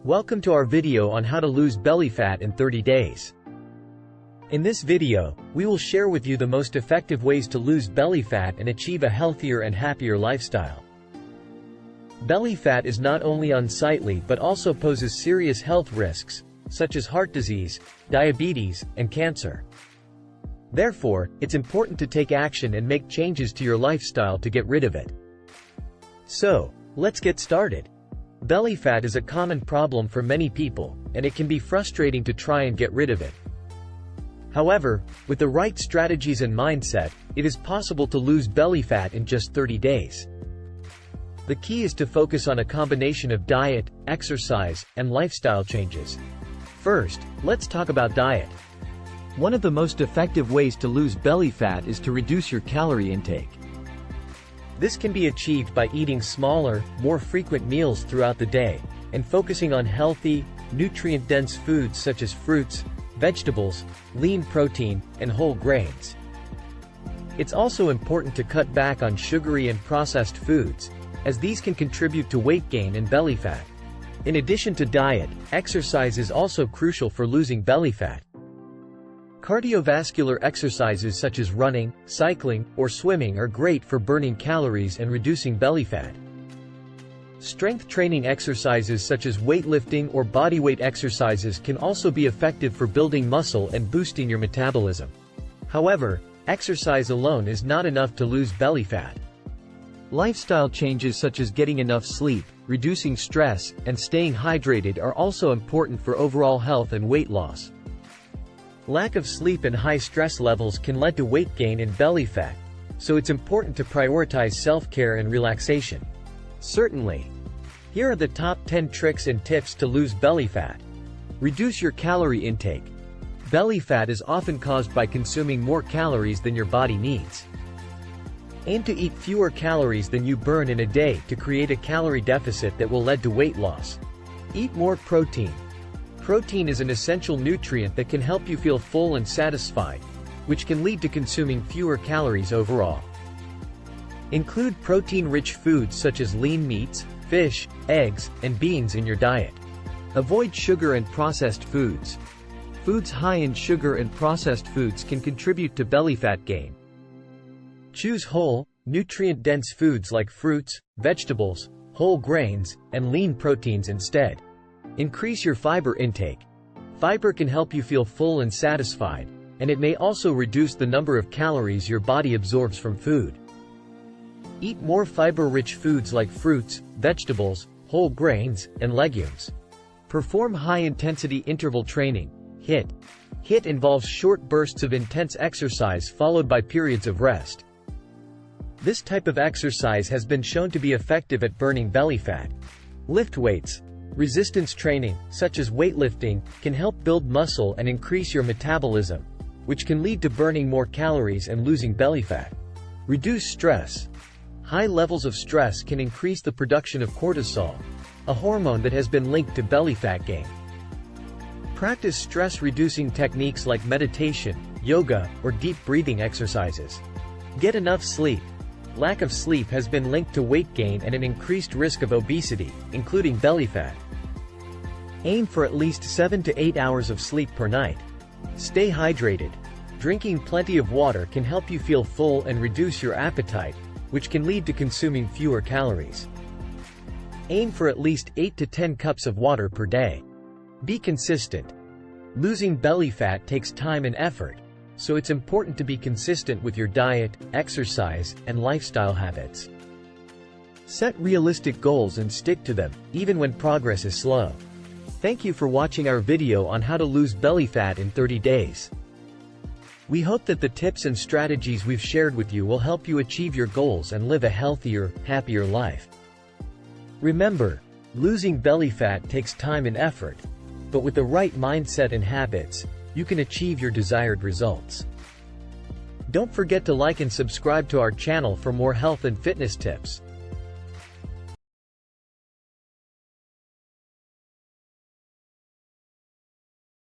Welcome to our video on how to lose belly fat in 30 days. In this video, we will share with you the most effective ways to lose belly fat and achieve a healthier and happier lifestyle. Belly fat is not only unsightly but also poses serious health risks, such as heart disease, diabetes, and cancer. Therefore, it's important to take action and make changes to your lifestyle to get rid of it. So, let's get started. Belly fat is a common problem for many people, and it can be frustrating to try and get rid of it. However, with the right strategies and mindset, it is possible to lose belly fat in just 30 days. The key is to focus on a combination of diet, exercise, and lifestyle changes. First, let's talk about diet. One of the most effective ways to lose belly fat is to reduce your calorie intake. This can be achieved by eating smaller, more frequent meals throughout the day, and focusing on healthy, nutrient-dense foods such as fruits, vegetables, lean protein, and whole grains. It's also important to cut back on sugary and processed foods, as these can contribute to weight gain and belly fat. In addition to diet, exercise is also crucial for losing belly fat. Cardiovascular exercises such as running, cycling, or swimming are great for burning calories and reducing belly fat. Strength training exercises such as weightlifting or bodyweight exercises can also be effective for building muscle and boosting your metabolism. However, exercise alone is not enough to lose belly fat. Lifestyle changes such as getting enough sleep, reducing stress, and staying hydrated are also important for overall health and weight loss. Lack of sleep and high stress levels can lead to weight gain and belly fat, so it's important to prioritize self-care and relaxation. Certainly. Here are the top 10 tricks and tips to lose belly fat. Reduce your calorie intake. Belly fat is often caused by consuming more calories than your body needs. Aim to eat fewer calories than you burn in a day to create a calorie deficit that will lead to weight loss. Eat more protein. Protein is an essential nutrient that can help you feel full and satisfied, which can lead to consuming fewer calories overall. Include protein-rich foods such as lean meats, fish, eggs, and beans in your diet. Avoid sugar and processed foods. Foods high in sugar and processed foods can contribute to belly fat gain. Choose whole, nutrient-dense foods like fruits, vegetables, whole grains, and lean proteins instead. Increase your fiber intake. Fiber can help you feel full and satisfied, and it may also reduce the number of calories your body absorbs from food. Eat more fiber-rich foods like fruits, vegetables, whole grains, and legumes. Perform high-intensity interval training, HIIT. HIIT involves short bursts of intense exercise followed by periods of rest. This type of exercise has been shown to be effective at burning belly fat. Lift weights. Resistance training, such as weightlifting, can help build muscle and increase your metabolism, which can lead to burning more calories and losing belly fat. Reduce stress. High levels of stress can increase the production of cortisol, a hormone that has been linked to belly fat gain. Practice stress-reducing techniques like meditation, yoga, or deep breathing exercises. Get enough sleep. Lack of sleep has been linked to weight gain and an increased risk of obesity, including belly fat. Aim for at least 7 to 8 hours of sleep per night. Stay hydrated. Drinking plenty of water can help you feel full and reduce your appetite, which can lead to consuming fewer calories. Aim for at least 8 to 10 cups of water per day. Be consistent. Losing belly fat takes time and effort, so it's important to be consistent with your diet, exercise, and lifestyle habits. Set realistic goals and stick to them, even when progress is slow. Thank you for watching our video on how to lose belly fat in 30 days. We hope that the tips and strategies we've shared with you will help you achieve your goals and live a healthier, happier life. Remember, losing belly fat takes time and effort, but with the right mindset and habits, you can achieve your desired results. Don't forget to like and subscribe to our channel for more health and fitness tips.